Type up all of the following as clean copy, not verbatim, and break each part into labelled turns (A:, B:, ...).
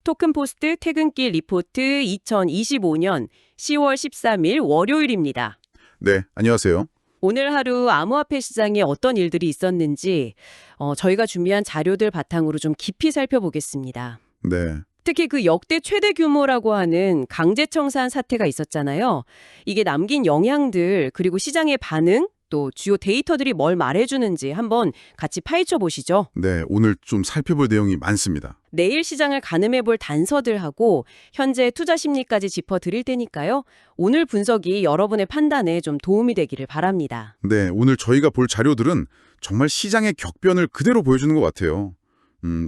A: 토큰포스트 퇴근길 리포트 2025년 10월 13일 월요일입니다.
B: 네, 안녕하세요.
A: 오늘 하루 암호화폐 시장에 어떤 일들이 있었는지 저희가 준비한 자료들 바탕으로 좀 깊이 살펴보겠습니다.
B: 네,
A: 특히 그 역대 최대 규모라고 하는 강제청산 사태가 있었잖아요. 이게 남긴 영향들 그리고 시장의 반응 또 주요 데이터들이 뭘 말해주는지 한번 같이 파헤쳐 보시죠.
B: 네, 오늘 좀 살펴볼 내용이 많습니다.
A: 내일 시장을 가늠해 볼 단서들하고 현재 투자 심리까지 짚어드릴 테니까요. 오늘 분석이 여러분의 판단에 좀 도움이 되기를 바랍니다.
B: 네, 오늘 저희가 볼 자료들은 정말 시장의 격변을 그대로 보여주는 것 같아요.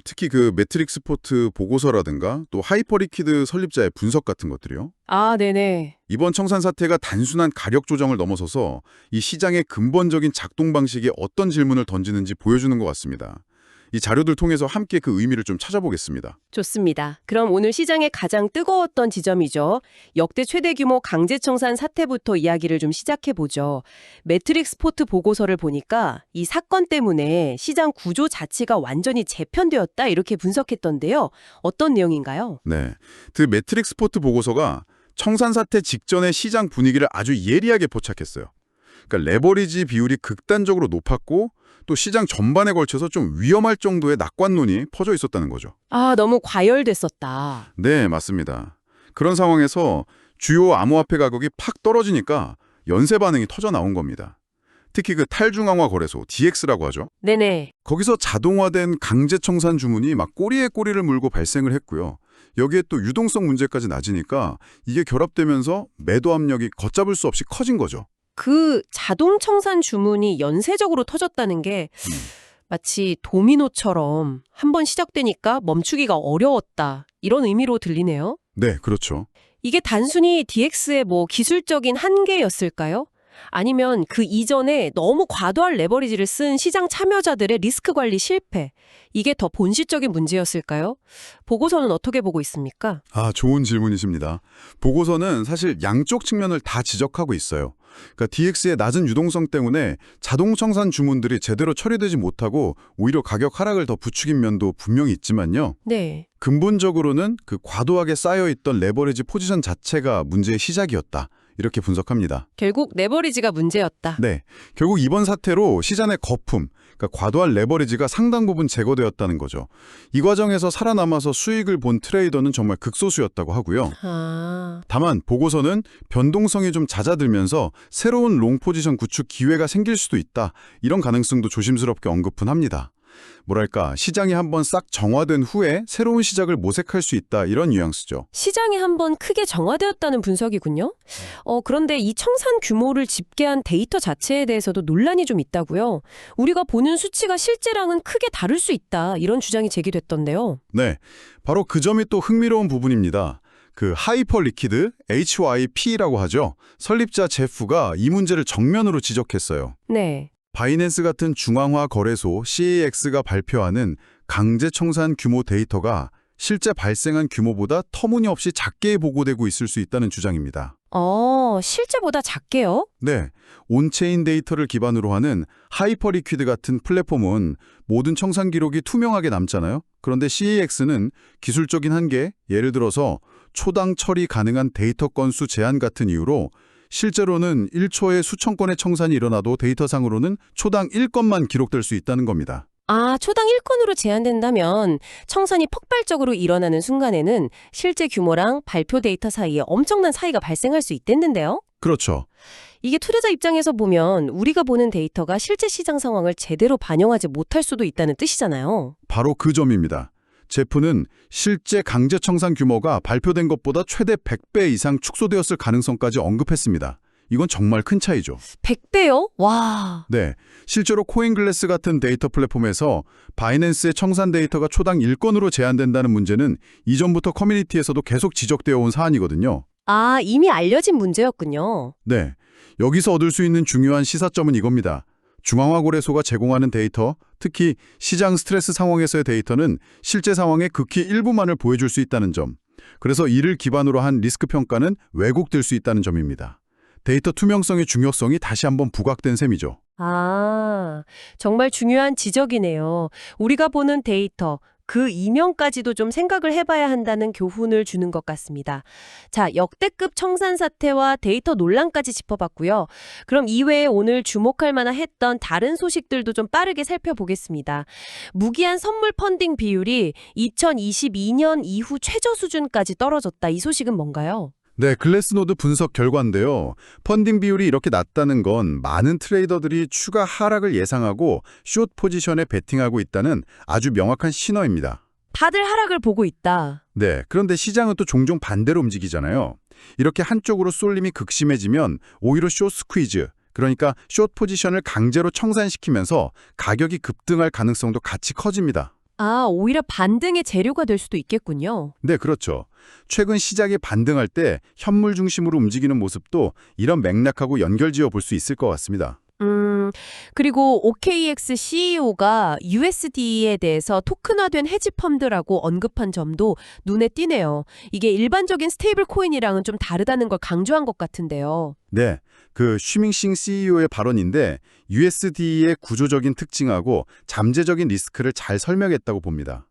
B: 특히 그 매트릭스 포트 보고서라든가 또 하이퍼리퀴드 설립자의 분석 같은 것들이요.
A: 아, 네네.
B: 이번 청산 사태가 단순한 가격 조정을 넘어서서 이 시장의 근본적인 작동 방식에 어떤 질문을 던지는지 보여주는 것 같습니다. 이 자료들 통해서 함께 그 의미를 좀 찾아보겠습니다.
A: 좋습니다. 그럼 오늘 시장의 가장 뜨거웠던 지점이죠. 역대 최대 규모 강제청산 사태부터 이야기를 좀 시작해보죠. 매트릭스 포트 보고서를 보니까 이 사건 때문에 시장 구조 자체가 완전히 재편되었다 이렇게 분석했던데요. 어떤 내용인가요?
B: 네, 그 매트릭스 포트 보고서가 청산 사태 직전의 시장 분위기를 아주 예리하게 포착했어요. 그러니까 레버리지 비율이 극단적으로 높았고 또 시장 전반에 걸쳐서 좀 위험할 정도의 낙관론이 퍼져 있었다는 거죠.
A: 아, 너무 과열됐었다.
B: 네, 맞습니다. 그런 상황에서 주요 암호화폐 가격이 팍 떨어지니까 연쇄 반응이 터져 나온 겁니다. 특히 그 탈중앙화 거래소, DX라고 하죠.
A: 네네.
B: 거기서 자동화된 강제 청산 주문이 막 꼬리에 꼬리를 물고 발생을 했고요. 여기에 또 유동성 문제까지 낮으니까 이게 결합되면서 매도 압력이 걷잡을 수 없이 커진 거죠.
A: 그 자동 청산 주문이 연쇄적으로 터졌다는 게 마치 도미노처럼 한번 시작되니까 멈추기가 어려웠다. 이런 의미로 들리네요.
B: 네, 그렇죠.
A: 이게 단순히 DX의 기술적인 한계였을까요? 아니면 그 이전에 너무 과도한 레버리지를 쓴 시장 참여자들의 리스크 관리 실패. 이게 더 본질적인 문제였을까요? 보고서는 어떻게 보고 있습니까?
B: 아, 좋은 질문이십니다. 보고서는 사실 양쪽 측면을 다 지적하고 있어요. 그러니까 DX의 낮은 유동성 때문에 자동 청산 주문들이 제대로 처리되지 못하고 오히려 가격 하락을 더 부추긴 면도 분명히 있지만요.
A: 네.
B: 근본적으로는 그 과도하게 쌓여있던 레버리지 포지션 자체가 문제의 시작이었다. 이렇게 분석합니다.
A: 결국 레버리지가 문제였다.
B: 네, 결국 이번 사태로 시장의 거품, 그러니까 과도한 레버리지가 상당 부분 제거되었다는 거죠. 이 과정에서 살아남아서 수익을 본 트레이더는 정말 극소수였다고 하고요.
A: 아,
B: 다만 보고서는 변동성이 좀 잦아들면서 새로운 롱 포지션 구축 기회가 생길 수도 있다. 이런 가능성도 조심스럽게 언급은 합니다. 뭐랄까, 시장이 한번 싹 정화된 후에 새로운 시작을 모색할 수 있다. 이런 뉘앙스죠.
A: 시장이 한번 크게 정화되었다는 분석이군요. 그런데 이 청산 규모를 집계한 데이터 자체에 대해서도 논란이 좀 있다고요. 우리가 보는 수치가 실제랑은 크게 다를 수 있다. 이런 주장이 제기됐던데요.
B: 네, 바로 그 점이 또 흥미로운 부분입니다. 그 하이퍼 리퀴드, HYP라고 하죠. 설립자 제프가 이 문제를 정면으로 지적했어요.
A: 네.
B: 바이낸스 같은 중앙화 거래소 CAX가 발표하는 강제 청산 규모 데이터가 실제 발생한 규모보다 터무니없이 작게 보고되고 있을 수 있다는 주장입니다.
A: 실제보다 작게요?
B: 네, 온체인 데이터를 기반으로 하는 하이퍼리퀴드 같은 플랫폼은 모든 청산 기록이 투명하게 남잖아요. 그런데 CAX는 기술적인 한계, 예를 들어서 초당 처리 가능한 데이터 건수 제한 같은 이유로 실제로는 1초에 수천 건의 청산이 일어나도 데이터상으로는 초당 1건만 기록될 수 있다는 겁니다.
A: 아, 초당 1건으로 제한된다면 청산이 폭발적으로 일어나는 순간에는 실제 규모랑 발표 데이터 사이에 엄청난 차이가 발생할 수 있댔는데요.
B: 그렇죠.
A: 이게 투자자 입장에서 보면 우리가 보는 데이터가 실제 시장 상황을 제대로 반영하지 못할 수도 있다는 뜻이잖아요.
B: 바로 그 점입니다. 제프는 실제 강제 청산 규모가 발표된 것보다 최대 100배 이상 축소되었을 가능성까지 언급했습니다. 이건 정말 큰 차이죠.
A: 100배요? 와.
B: 네, 실제로 코인글래스 같은 데이터 플랫폼에서 바이낸스의 청산 데이터가 초당 1건으로 제한된다는 문제는 이전부터 커뮤니티에서도 계속 지적되어 온 사안이거든요.
A: 아, 이미 알려진 문제였군요.
B: 네, 여기서 얻을 수 있는 중요한 시사점은 이겁니다. 중앙화 거래소가 제공하는 데이터, 특히 시장 스트레스 상황에서의 데이터는 실제 상황의 극히 일부만을 보여줄 수 있다는 점. 그래서 이를 기반으로 한 리스크 평가는 왜곡될 수 있다는 점입니다. 데이터 투명성의 중요성이 다시 한번 부각된 셈이죠.
A: 아, 정말 중요한 지적이네요. 우리가 보는 데이터, 그 이면까지도 좀 생각을 해봐야 한다는 교훈을 주는 것 같습니다. 자, 역대급 청산 사태와 데이터 논란까지 짚어봤고요. 그럼 이외에 오늘 주목할 만한 했던 다른 소식들도 좀 빠르게 살펴보겠습니다. 무기한 선물 펀딩 비율이 2022년 이후 최저 수준까지 떨어졌다. 이 소식은 뭔가요?
B: 네, 글래스노드 분석 결과인데요. 펀딩 비율이 이렇게 낮다는 건 많은 트레이더들이 추가 하락을 예상하고 숏 포지션에 베팅하고 있다는 아주 명확한 신호입니다.
A: 다들 하락을 보고 있다.
B: 네, 그런데 시장은 또 종종 반대로 움직이잖아요. 이렇게 한쪽으로 쏠림이 극심해지면 오히려 숏 스퀴즈, 그러니까 숏 포지션을 강제로 청산시키면서 가격이 급등할 가능성도 같이 커집니다.
A: 아, 오히려 반등의 재료가 될 수도 있겠군요.
B: 네, 그렇죠. 최근 시장이 반등할 때 현물 중심으로 움직이는 모습도 이런 맥락하고 연결지어 볼 수 있을 것 같습니다.
A: 그리고 OKX CEO가 USD에 대해서 토큰화된 헤지 펀드라고 언급한 점도 눈에 띄네요. 이게 일반적인 스테이블 코인이랑은 좀 다르다는 걸 강조한 것 같은데요.
B: 네, 그 쉬밍싱 CEO의 발언인데 USD의 구조적인 특징하고 잠재적인 리스크를 잘 설명했다고 봅니다.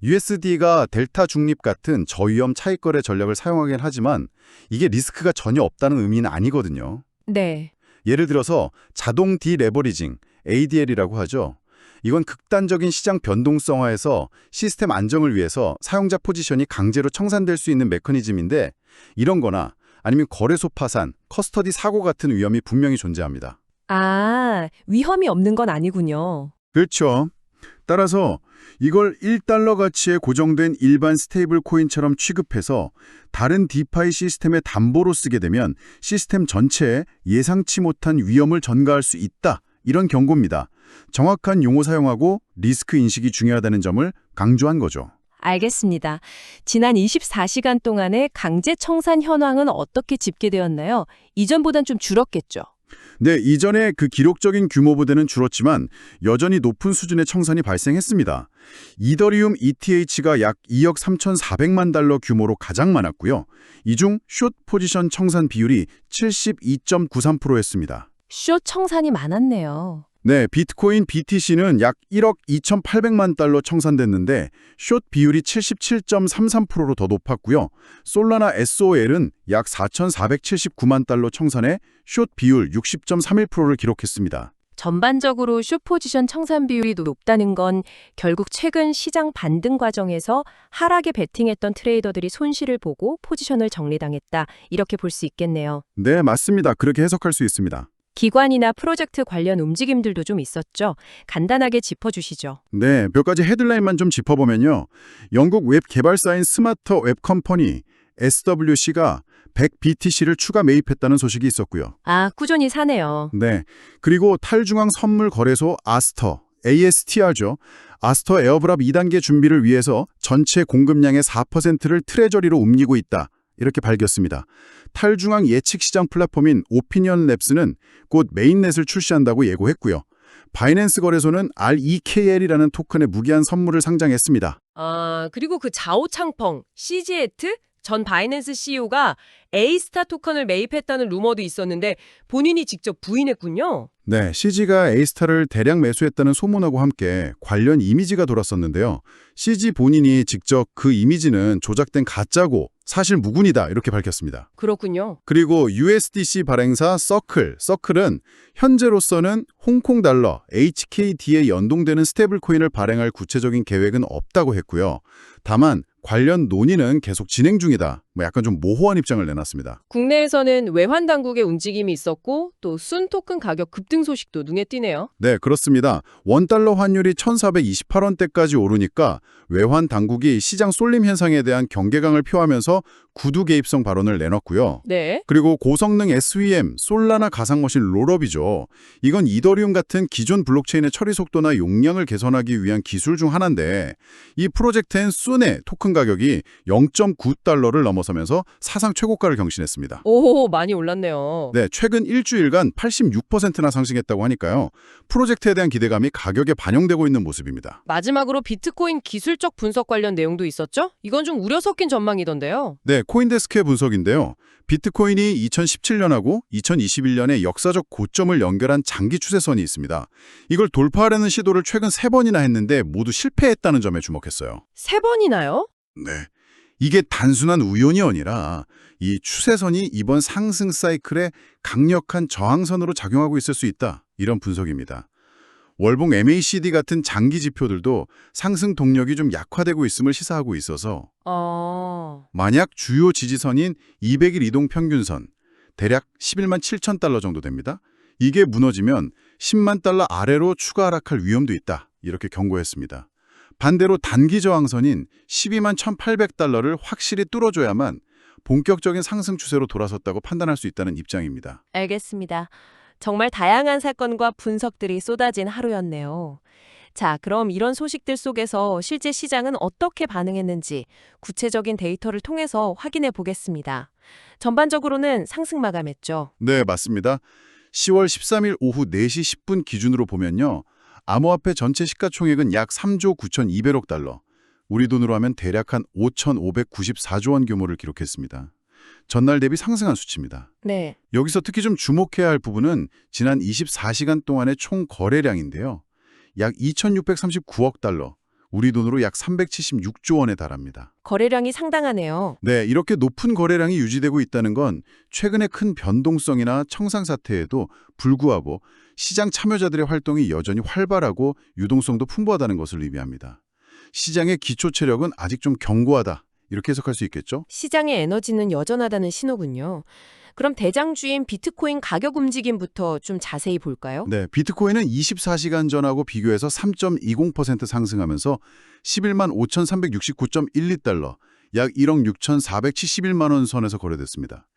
B: USD가 델타 중립 같은 저위험 차익거래 전략을 사용하긴 하지만 이게 리스크가 전혀 없다는 의미는 아니거든요.
A: 네.
B: 예를 들어서 자동 디레버리징, ADL이라고 하죠. 이건 극단적인 시장 변동성화에서 시스템 안정을 위해서 사용자 포지션이 강제로 청산될 수 있는 메커니즘인데 이런 거나 아니면 거래소 파산, 커스터디 사고 같은 위험이 분명히 존재합니다.
A: 아, 위험이 없는 건 아니군요.
B: 그렇죠. 따라서 이걸 1달러 가치에 고정된 일반 스테이블 코인처럼 취급해서 다른 디파이 시스템의 담보로 쓰게 되면 시스템 전체에 예상치 못한 위험을 전가할 수 있다. 이런 경고입니다. 정확한 용어 사용하고 리스크 인식이 중요하다는 점을 강조한 거죠.
A: 알겠습니다. 지난 24시간 동안의 강제 청산 현황은 어떻게 집계되었나요? 이전보단 좀 줄었겠죠?
B: 네, 이전에 그 기록적인 규모보다는 줄었지만 여전히 높은 수준의 청산이 발생했습니다. 이더리움 ETH가 약 2억 3,400만 달러 규모로 가장 많았고요. 이 중 숏 포지션 청산 비율이 72.93%였습니다.
A: 숏 청산이 많았네요.
B: 네, 비트코인 BTC는 약 1억 2,800만 달러 청산됐는데 숏 비율이 77.33%로 더 높았고요. 솔라나 SOL은 약 4,479만 달러 청산해 숏 비율 60.31%를 기록했습니다.
A: 전반적으로 숏 포지션 청산 비율이 높다는 건 결국 최근 시장 반등 과정에서 하락에 베팅했던 트레이더들이 손실을 보고 포지션을 정리당했다. 이렇게 볼 수 있겠네요.
B: 네, 맞습니다. 그렇게 해석할 수 있습니다.
A: 기관이나 프로젝트 관련 움직임들도 좀 있었죠. 간단하게 짚어주시죠.
B: 네, 몇 가지 헤드라인만 좀 짚어보면요. 영국 웹 개발사인 스마터 웹 컴퍼니 SWC가 100BTC를 추가 매입했다는 소식이 있었고요.
A: 아, 꾸준히 사네요.
B: 네, 그리고 탈중앙 선물 거래소 아스터, ASTR죠. 아스터 에어브랍 2단계 준비를 위해서 전체 공급량의 4%를 트레저리로 옮기고 있다. 이렇게 밝혔습니다. 탈중앙 예측시장 플랫폼인 오피니언랩스는 곧 메인넷을 출시한다고 예고했고요. 바이낸스 거래소는 REKL이라는 토큰의 무기한 선물을 상장했습니다.
A: 아, 그리고 그 자오창펑, CG에트 전 바이낸스 CEO가 A스타 토큰을 매입했다는 루머도 있었는데 본인이 직접 부인했군요.
B: 네, CG가 A스타를 대량 매수했다는 소문하고 함께 관련 이미지가 돌았었는데요. CG 본인이 직접 그 이미지는 조작된 가짜고 사실 무근이다 이렇게 밝혔습니다.
A: 그렇군요.
B: 그리고 USDC 발행사 서클은 현재로서는 홍콩 달러 HKD에 연동되는 스테이블 코인을 발행할 구체적인 계획은 없다고 했고요. 다만 관련 논의는 계속 진행 중이다. 약간 좀 모호한 입장을 내놨습니다.
A: 국내에서는 외환 당국의 움직임이 있었고 또 순 토큰 가격 급등 소식도 눈에 띄네요.
B: 네, 그렇습니다. 원달러 환율이 1,428원대까지 오르니까 외환 당국이 시장 쏠림 현상에 대한 경계감을 표하면서 구두 개입성 발언을 내놨고요.
A: 네.
B: 그리고 고성능 SVM, 솔라나 가상머신 롤업이죠. 이건 이더리움 같은 기존 블록체인의 처리 속도나 용량을 개선하기 위한 기술 중 하나인데 이 프로젝트엔 순의 토큰 가격이 0.9달러를 넘었습니다. 넘어서면서 사상 최고가를 경신했습니다.
A: 오, 많이 올랐네요.
B: 네, 최근 일주일간 86%나 상승했다고 하니까요. 프로젝트에 대한 기대감이 가격에 반영되고 있는 모습입니다.
A: 마지막으로 비트코인 기술적 분석 관련 내용도 있었죠? 이건 좀 우려 섞인 전망이던데요.
B: 네, 코인데스크의 분석인데요. 비트코인이 2017년하고 2021년의 역사적 고점을 연결한 장기 추세선이 있습니다. 이걸 돌파하려는 시도를 최근 3번이나 했는데 모두 실패했다는 점에 주목했어요.
A: 3번이나요?
B: 네. 이게 단순한 우연이 아니라 이 추세선이 이번 상승 사이클에 강력한 저항선으로 작용하고 있을 수 있다. 이런 분석입니다. 월봉 MACD 같은 장기 지표들도 상승 동력이 좀 약화되고 있음을 시사하고 있어서 만약 주요 지지선인 200일 이동 평균선, 대략 11만 7천 달러 정도 됩니다. 이게 무너지면 10만 달러 아래로 추가 하락할 위험도 있다. 이렇게 경고했습니다. 반대로 단기 저항선인 12만 1,800달러를 확실히 뚫어줘야만 본격적인 상승 추세로 돌아섰다고 판단할 수 있다는 입장입니다.
A: 알겠습니다. 정말 다양한 사건과 분석들이 쏟아진 하루였네요. 자, 그럼 이런 소식들 속에서 실제 시장은 어떻게 반응했는지 구체적인 데이터를 통해서 확인해 보겠습니다. 전반적으로는 상승 마감했죠.
B: 네, 맞습니다. 10월 13일 오후 4시 10분 기준으로 보면요. 암호화폐 전체 시가총액은 약 3조 9,200억 달러, 우리 돈으로 하면 대략 한 5,594조 원 규모를 기록했습니다. 전날 대비 상승한 수치입니다.
A: 네.
B: 여기서 특히 좀 주목해야 할 부분은 지난 24시간 동안의 총 거래량인데요. 약 2,639억 달러, 우리 돈으로 약 376조 원에 달합니다.
A: 거래량이 상당하네요.
B: 네, 이렇게 높은 거래량이 유지되고 있다는 건 최근의 큰 변동성이나 청산 사태에도 불구하고 시장 참여자들의 활동이 여전히 활발하고 유동성도 풍부하다는 것을 의미합니다. 시장의 기초 체력은 아직 좀 견고하다. 이렇게 해석할 수 있겠죠?
A: 시장의 에너지는 여전하다는 신호군요. 그럼 대장주인 비트코인 가격 움직임부터 좀 자세히 볼까요?
B: 네, 비트코인은 24시간 전하고 비교해서 3.20% 상승하면서 11만 5,369.12달러, 약 1억 6,471만 원 선에서 거래됐습니다.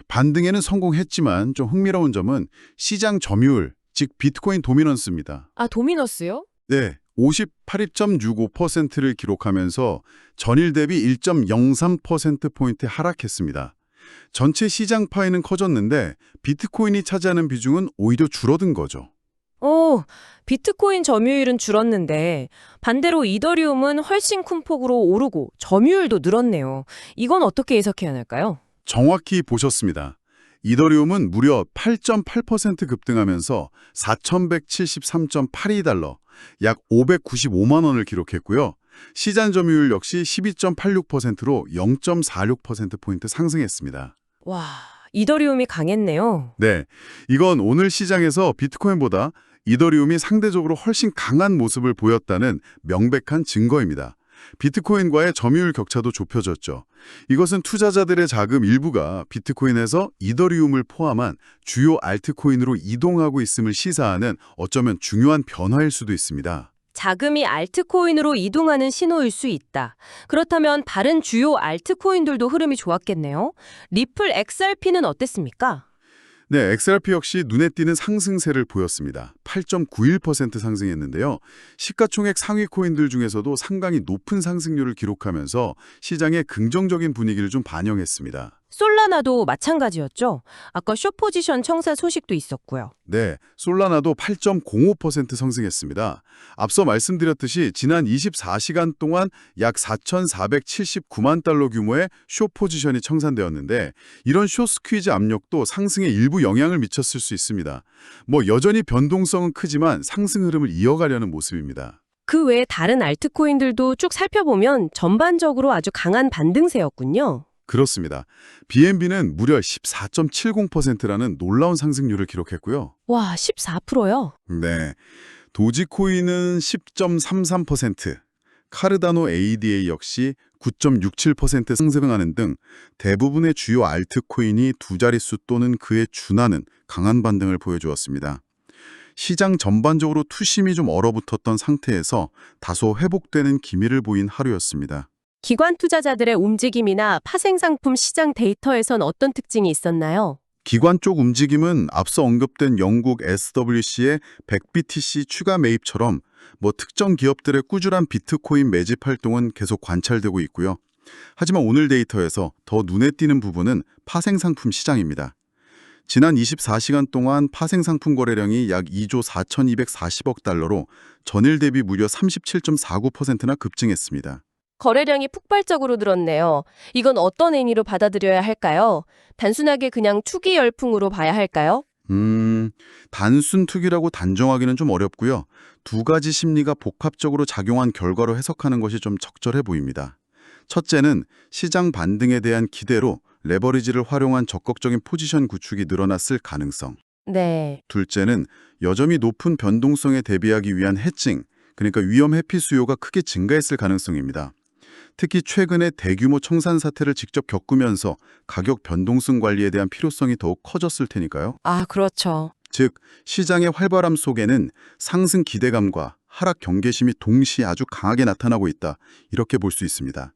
B: 반등에는 성공했지만 좀 흥미로운 점은 시장 점유율, 즉 비트코인 도미넌스입니다.
A: 아, 도미너스요?
B: 네, 58.65%를 기록하면서 전일 대비 1.03%포인트 하락했습니다. 전체 시장 파이는 커졌는데 비트코인이 차지하는 비중은 오히려 줄어든 거죠.
A: 오, 비트코인 점유율은 줄었는데 반대로 이더리움은 훨씬 큰 폭으로 오르고 점유율도 늘었네요. 이건 어떻게 해석해야 할까요?
B: 정확히 보셨습니다. 이더리움은 무려 8.8% 급등하면서 4,173.82달러, 약 595만 원을 기록했고요. 시장 점유율 역시 12.86%로 0.46%포인트 상승했습니다.
A: 와, 이더리움이 강했네요.
B: 네, 이건 오늘 시장에서 비트코인보다 이더리움이 상대적으로 훨씬 강한 모습을 보였다는 명백한 증거입니다. 비트코인과의 점유율 격차도 좁혀졌죠. 이것은 투자자들의 자금 일부가 비트코인에서 이더리움을 포함한 주요 알트코인으로 이동하고 있음을 시사하는 어쩌면 중요한 변화일 수도 있습니다.
A: 자금이 알트코인으로 이동하는 신호일 수 있다. 그렇다면 다른 주요 알트코인들도 흐름이 좋았겠네요. 리플 XRP는 어땠습니까?
B: 네, XRP 역시 눈에 띄는 상승세를 보였습니다. 8.91% 상승했는데요. 시가총액 상위 코인들 중에서도 상당히 높은 상승률을 기록하면서 시장의 긍정적인 분위기를 좀 반영했습니다.
A: 솔라나도 마찬가지였죠. 아까 숏포지션 청산 소식도 있었고요.
B: 네, 솔라나도 8.05% 상승했습니다. 앞서 말씀드렸듯이 지난 24시간 동안 약 4,479만 달러 규모의 숏 포지션이 청산되었는데 이런 숏 스퀴즈 압력도 상승에 일부 영향을 미쳤을 수 있습니다. 여전히 변동성은 크지만 상승 흐름을 이어가려는 모습입니다.
A: 그 외에 다른 알트코인들도 쭉 살펴보면 전반적으로 아주 강한 반등세였군요.
B: 그렇습니다. BNB는 무려 14.70%라는 놀라운 상승률을 기록했고요.
A: 와, 14%요?
B: 네, 도지코인은 10.33%, 카르다노 ADA 역시 9.67% 상승하는 등 대부분의 주요 알트코인이 두 자릿수 또는 그에 준하는 강한 반등을 보여주었습니다. 시장 전반적으로 투심이 좀 얼어붙었던 상태에서 다소 회복되는 기미를 보인 하루였습니다.
A: 기관 투자자들의 움직임이나 파생상품 시장 데이터에선 어떤 특징이 있었나요?
B: 기관 쪽 움직임은 앞서 언급된 영국 SWC의 100BTC 추가 매입처럼 특정 기업들의 꾸준한 비트코인 매집 활동은 계속 관찰되고 있고요. 하지만 오늘 데이터에서 더 눈에 띄는 부분은 파생상품 시장입니다. 지난 24시간 동안 파생상품 거래량이 약 2조 4,240억 달러로 전일 대비 무려 37.49%나 급증했습니다.
A: 거래량이 폭발적으로 늘었네요. 이건 어떤 의미로 받아들여야 할까요? 단순하게 그냥 투기 열풍으로 봐야 할까요?
B: 단순 투기라고 단정하기는 좀 어렵고요. 두 가지 심리가 복합적으로 작용한 결과로 해석하는 것이 좀 적절해 보입니다. 첫째는 시장 반등에 대한 기대로 레버리지를 활용한 적극적인 포지션 구축이 늘어났을 가능성.
A: 네.
B: 둘째는 여전히 높은 변동성에 대비하기 위한 해칭, 그러니까 위험 회피 수요가 크게 증가했을 가능성입니다. 특히 최근에 대규모 청산 사태를 직접 겪으면서 가격 변동성 관리에 대한 필요성이 더욱 커졌을 테니까요.
A: 아, 그렇죠.
B: 즉, 시장의 활발함 속에는 상승 기대감과 하락 경계심이 동시에 아주 강하게 나타나고 있다. 이렇게 볼 수 있습니다.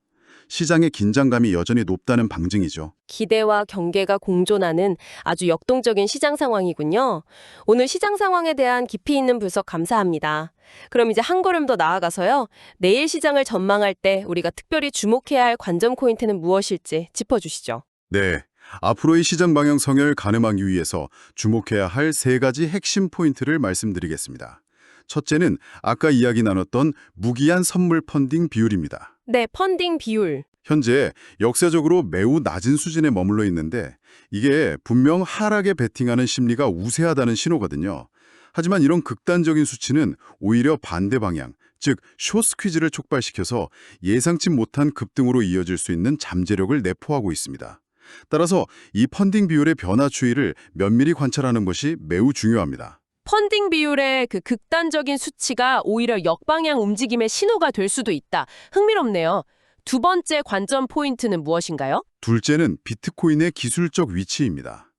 B: 시장의 긴장감이 여전히 높다는 방증이죠.
A: 기대와 경계가 공존하는 아주 역동적인 시장 상황이군요. 오늘 시장 상황에 대한 깊이 있는 분석 감사합니다. 그럼 이제 한 걸음 더 나아가서요. 내일 시장을 전망할 때 우리가 특별히 주목해야 할 관전 포인트는 무엇일지 짚어주시죠.
B: 네, 앞으로의 시장 방향 성향을 가늠하기 위해서 주목해야 할 세 가지 핵심 포인트를 말씀드리겠습니다. 첫째는 아까 이야기 나눴던 무기한 선물 펀딩 비율입니다.
A: 네, 펀딩 비율.
B: 현재 역사적으로 매우 낮은 수준에 머물러 있는데 이게 분명 하락에 베팅하는 심리가 우세하다는 신호거든요. 하지만 이런 극단적인 수치는 오히려 반대 방향, 즉 숏스퀴즈를 촉발시켜서 예상치 못한 급등으로 이어질 수 있는 잠재력을 내포하고 있습니다. 따라서 이 펀딩 비율의 변화 추이를 면밀히 관찰하는 것이 매우 중요합니다.
A: 펀딩 비율의 그 극단적인 수치가 오히려 역방향 움직임의 신호가 될 수도 있다. 흥미롭네요. 두 번째 관전 포인트는 무엇인가요?
B: 둘째는 비트코인의 기술적 위치입니다.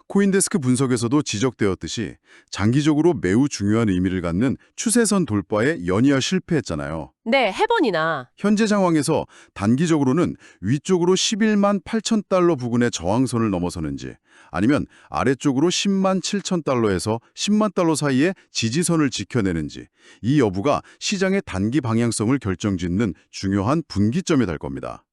B: 코인데스크 분석에서도 지적되었듯이 장기적으로 매우 중요한 의미를 갖는 추세선 돌파에 연이어 실패했잖아요.
A: 네, 해번이나.
B: 현재 상황에서 단기적으로는 위쪽으로 11만 8천 달러 부근의 저항선을 넘어서는지 아니면 아래쪽으로 10만 7천 달러에서 10만 달러 사이의 지지선을 지켜내는지 이 여부가 시장의 단기 방향성을 결정짓는 중요한 분기점이 될 겁니다.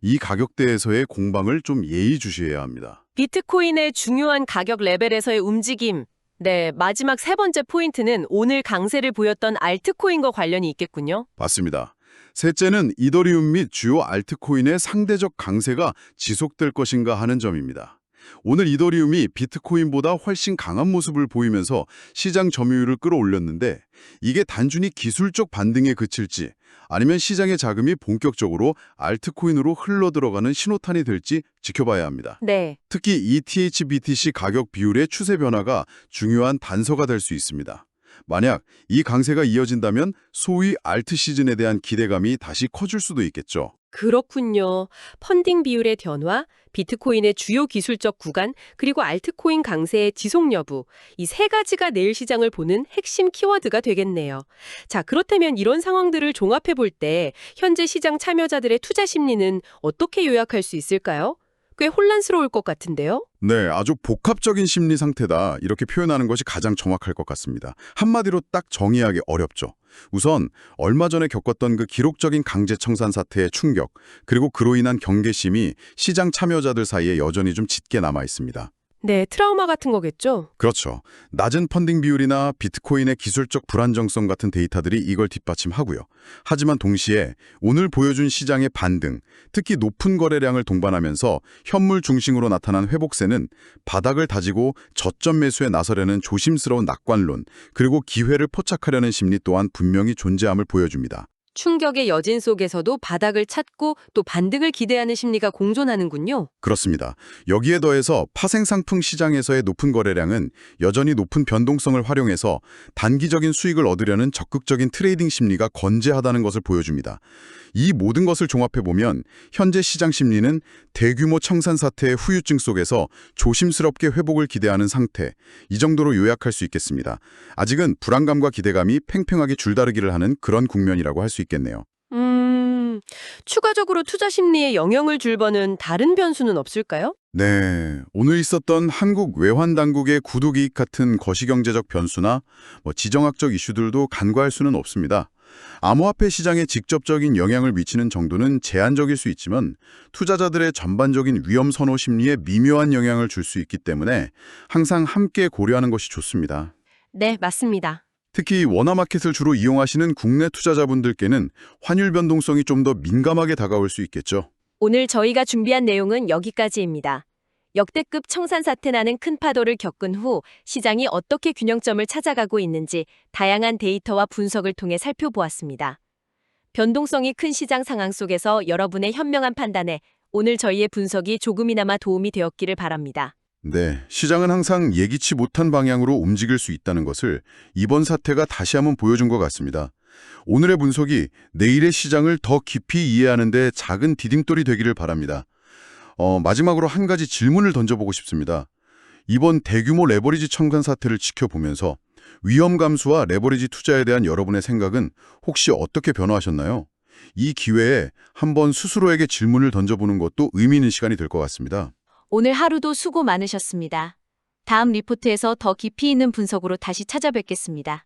B: 이 가격대에서의 공방을 좀 예의주시해야 합니다.
A: 비트코인의 중요한 가격 레벨에서의 움직임. 네, 마지막 세 번째 포인트는 오늘 강세를 보였던 알트코인과 관련이 있겠군요.
B: 맞습니다. 셋째는 이더리움 및 주요 알트코인의 상대적 강세가 지속될 것인가 하는 점입니다. 오늘 이더리움이 비트코인보다 훨씬 강한 모습을 보이면서 시장 점유율을 끌어올렸는데 이게 단순히 기술적 반등에 그칠지 아니면 시장의 자금이 본격적으로 알트코인으로 흘러들어가는 신호탄이 될지 지켜봐야 합니다.
A: 네.
B: 특히 ETH, BTC 가격 비율의 추세 변화가 중요한 단서가 될 수 있습니다. 만약 이 강세가 이어진다면 소위 알트 시즌에 대한 기대감이 다시 커질 수도 있겠죠.
A: 그렇군요. 펀딩 비율의 변화, 비트코인의 주요 기술적 구간, 그리고 알트코인 강세의 지속 여부. 이 세 가지가 내일 시장을 보는 핵심 키워드가 되겠네요. 자, 그렇다면 이런 상황들을 종합해 볼 때 현재 시장 참여자들의 투자 심리는 어떻게 요약할 수 있을까요? 꽤 혼란스러울 것 같은데요?
B: 네, 아주 복합적인 심리 상태다. 이렇게 표현하는 것이 가장 정확할 것 같습니다. 한마디로 딱 정의하기 어렵죠. 우선 얼마 전에 겪었던 그 기록적인 강제 청산 사태의 충격, 그리고 그로 인한 경계심이 시장 참여자들 사이에 여전히 좀 짙게 남아 있습니다.
A: 네, 트라우마 같은 거겠죠?
B: 그렇죠. 낮은 펀딩 비율이나 비트코인의 기술적 불안정성 같은 데이터들이 이걸 뒷받침하고요. 하지만 동시에 오늘 보여준 시장의 반등, 특히 높은 거래량을 동반하면서 현물 중심으로 나타난 회복세는 바닥을 다지고 저점 매수에 나서려는 조심스러운 낙관론, 그리고 기회를 포착하려는 심리 또한 분명히 존재함을 보여줍니다.
A: 충격의 여진 속에서도 바닥을 찾고 또 반등을 기대하는 심리가 공존하는군요.
B: 그렇습니다. 여기에 더해서 파생상품 시장에서의 높은 거래량은 여전히 높은 변동성을 활용해서 단기적인 수익을 얻으려는 적극적인 트레이딩 심리가 건재하다는 것을 보여줍니다. 이 모든 것을 종합해보면 현재 시장 심리는 대규모 청산 사태의 후유증 속에서 조심스럽게 회복을 기대하는 상태, 이 정도로 요약할 수 있겠습니다. 아직은 불안감과 기대감이 팽팽하게 줄다르기를 하는 그런 국면이라고 할 수 있겠네요.
A: 추가적으로 투자 심리에 영향을 줄 거는 다른 변수는 없을까요?
B: 네, 오늘 있었던 한국 외환당국의 구독이익 같은 거시경제적 변수나 지정학적 이슈들도 간과할 수는 없습니다. 암호화폐 시장에 직접적인 영향을 미치는 정도는 제한적일 수 있지만 투자자들의 전반적인 위험 선호 심리에 미묘한 영향을 줄 수 있기 때문에 항상 함께 고려하는 것이 좋습니다.
A: 네, 맞습니다.
B: 특히 원화마켓을 주로 이용하시는 국내 투자자분들께는 환율 변동성이 좀 더 민감하게 다가올 수 있겠죠.
A: 오늘 저희가 준비한 내용은 여기까지입니다. 역대급 청산 사태 나는 큰 파도를 겪은 후 시장이 어떻게 균형점을 찾아가고 있는지 다양한 데이터와 분석을 통해 살펴보았습니다. 변동성이 큰 시장 상황 속에서 여러분의 현명한 판단에 오늘 저희의 분석이 조금이나마 도움이 되었기를 바랍니다.
B: 네, 시장은 항상 예기치 못한 방향으로 움직일 수 있다는 것을 이번 사태가 다시 한번 보여준 것 같습니다. 오늘의 분석이 내일의 시장을 더 깊이 이해하는 데 작은 디딤돌이 되기를 바랍니다. 마지막으로 한 가지 질문을 던져보고 싶습니다. 이번 대규모 레버리지 청산 사태를 지켜보면서 위험 감수와 레버리지 투자에 대한 여러분의 생각은 혹시 어떻게 변화하셨나요? 이 기회에 한번 스스로에게 질문을 던져보는 것도 의미 있는 시간이 될 것 같습니다.
A: 오늘 하루도 수고 많으셨습니다. 다음 리포트에서 더 깊이 있는 분석으로 다시 찾아뵙겠습니다.